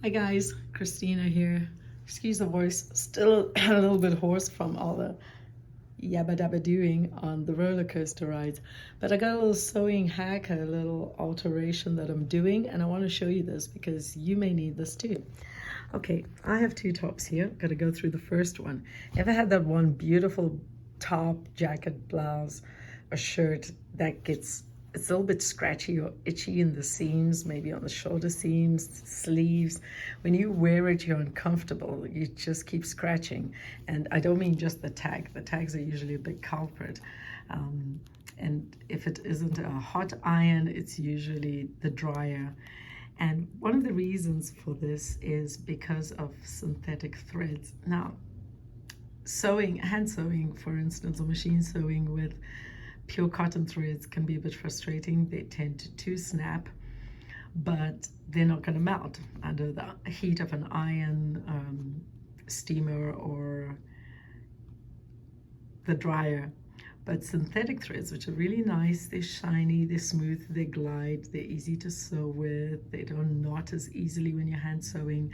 Hi guys, Christina here. Excuse the voice, still a little bit hoarse from all the yabba dabba doing on the roller coaster rides. But I got a little sewing hack, a little alteration that I'm doing, and I want to show you this because you may need this too. Okay, I have two tops here. Got to go through the first one. Ever had that one beautiful top, jacket, blouse, or shirt that it's a little bit scratchy or itchy in the seams, maybe on the shoulder seams, sleeves. When you wear it, you're uncomfortable. You just keep scratching. And I don't mean just the tag. The tags are usually a big culprit. And if it isn't a hot iron, it's usually the dryer. And one of the reasons for this is because of synthetic threads. Now, sewing, hand sewing, for instance, or machine sewing with pure cotton threads can be a bit frustrating. They tend to snap, but they're not going to melt under the heat of an iron, steamer, or the dryer. But synthetic threads, which are really nice, they're shiny, they're smooth, they glide, they're easy to sew with, they don't knot as easily when you're hand sewing.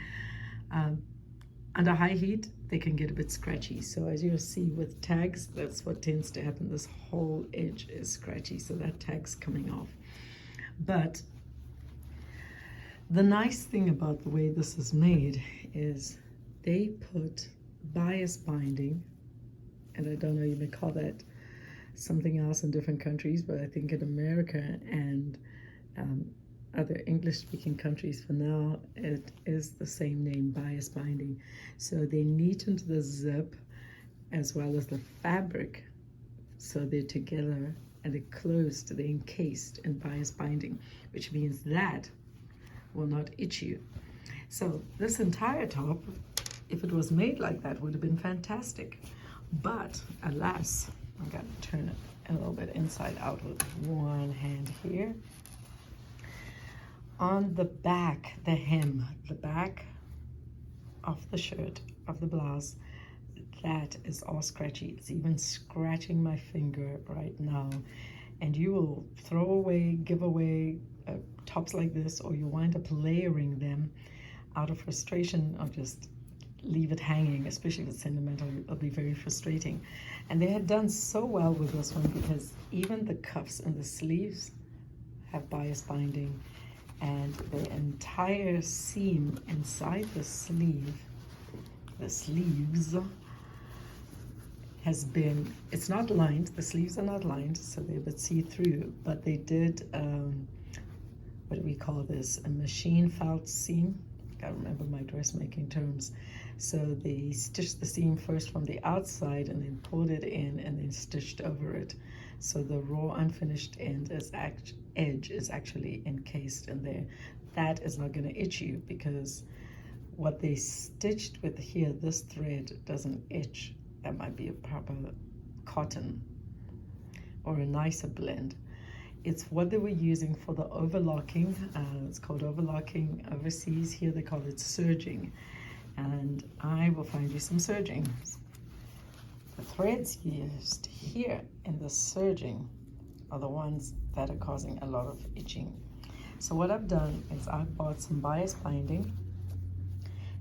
Under high heat, they can get a bit scratchy. So as you'll see with tags, that's what tends to happen. This whole edge is scratchy, so that tag's coming off. But the nice thing about the way this is made is they put bias binding, and I don't know, you may call that something else in different countries, but I think in America and other English-speaking countries for now, it is the same name, bias binding. So they neatened the zip as well as the fabric, so they're together and they're closed, they're encased in bias binding, which means that will not itch you. So this entire top, if it was made like that, would have been fantastic. But alas, I'm going to turn it a little bit inside out with one hand here. On the back, the hem, the back of the shirt, of the blouse, that is all scratchy. It's even scratching my finger right now. And you will throw away, give away tops like this, or you wind up layering them out of frustration, or just leave it hanging, especially if it's sentimental. It'll be very frustrating. And they had done so well with this one because even the cuffs and the sleeves have bias binding, and the entire seam inside the sleeve, the sleeves, has been, it's not lined, the sleeves are not lined, so they're a bit see-through, but they did, what do we call this, a machine felt seam. I can't remember my dressmaking terms. So they stitched the seam first from the outside and then pulled it in and then stitched over it. So the raw unfinished edge is actually encased in there. That is not going to itch you because what they stitched with here, this thread doesn't itch. That might be a proper cotton or a nicer blend. It's what they were using for the overlocking. It's called overlocking overseas. Here they call it serging. And I will find you some serging. The threads used here in the serging are the ones that are causing a lot of itching. So what I've done is I've bought some bias binding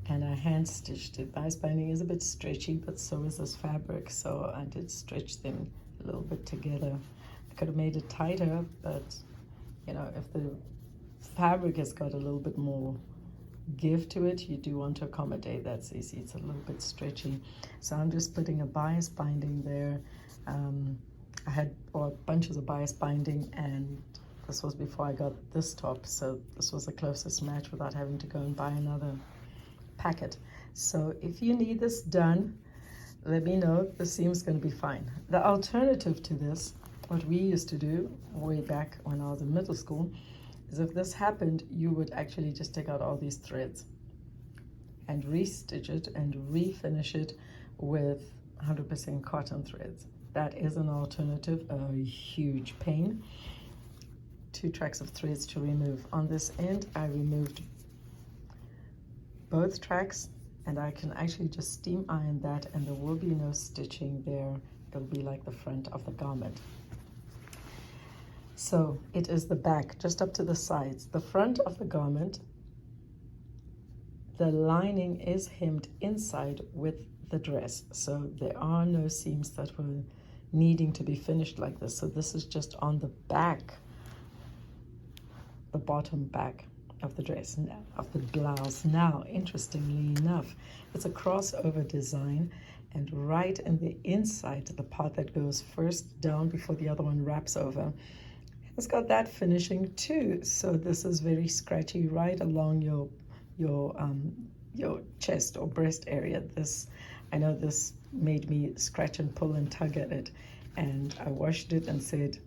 and I hand stitched it. Bias binding is a bit stretchy, but so is this fabric. So I did stretch them a little bit together. I could have made it tighter, but you know, if the fabric has got a little bit more give to it, you do want to accommodate that. So you see it's a little bit stretchy. So I'm just putting a bias binding there. I had bought bunches of bias binding, and this was before I got this top, so this was the closest match without having to go and buy another packet. So if you need this done, let me know. The seam's going to be fine. The alternative to this, what we used to do way back when I was in middle school, is if this happened, you would actually just take out all these threads and restitch it and refinish it with 100% cotton threads. That is an alternative, a huge pain. 2 tracks of threads to remove. On this end, I removed both tracks, and I can actually just steam iron that, and there will be no stitching there. It'll be like the front of the garment. So it is the back, just up to the sides. The front of the garment the lining is hemmed inside with the dress, so there are no seams that were needing to be finished like this. So this is just on the back, the bottom back of the dress, of the blouse. Now, interestingly enough, it's a crossover design, and right in the inside, the part that goes first down before the other one wraps over, it's got that finishing too. So this is very scratchy right along your chest or breast area. This, I know this made me scratch and pull and tug at it, and I washed it and said,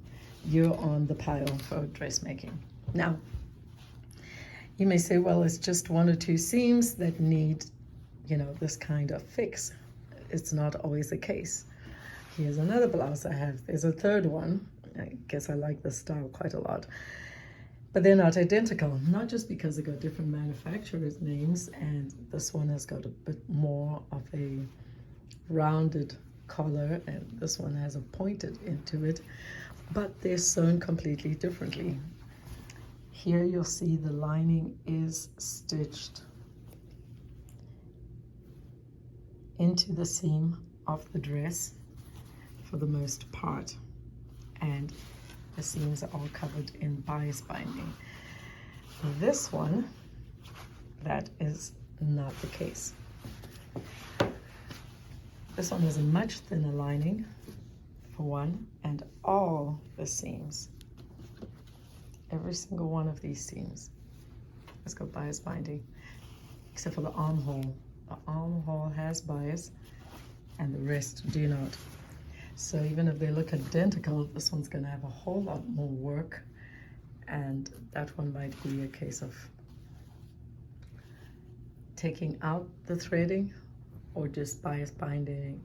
you're on the pile for dressmaking. Now, you may say, well, it's just one or two seams that need, you know, this kind of fix. It's not always the case. Here's another blouse I have. There's a third one. I guess I like this style quite a lot. But they're not identical, not just because they got different manufacturers' names, and this one has got a bit more of a rounded collar, and this one has a pointed into it, but they're sewn completely differently. Here you'll see the lining is stitched into the seam of the dress for the most part, and the seams are all covered in bias binding. This one, that is not the case. This one has a much thinner lining, for one, and all the seams, every single one of these seams, has got bias binding, except for the armhole. The armhole has bias, and the rest do not. So even if they look identical, this one's going to have a whole lot more work, and that one might be a case of taking out the threading or just bias binding,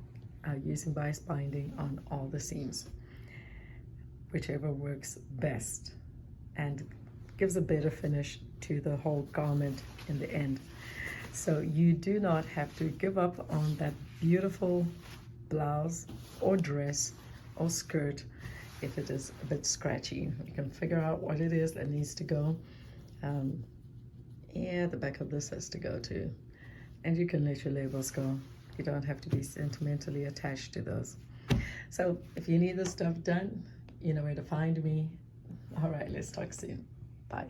using bias binding on all the seams, whichever works best and gives a better finish to the whole garment in the end. So you do not have to give up on that beautiful blouse or dress or skirt if it is a bit scratchy. You can figure out what it is that needs to go. Yeah, the back of this has to go too. And you can let your labels go. You don't have to be sentimentally attached to those. So if you need this stuff done, you know where to find me. All right, let's talk soon. Bye.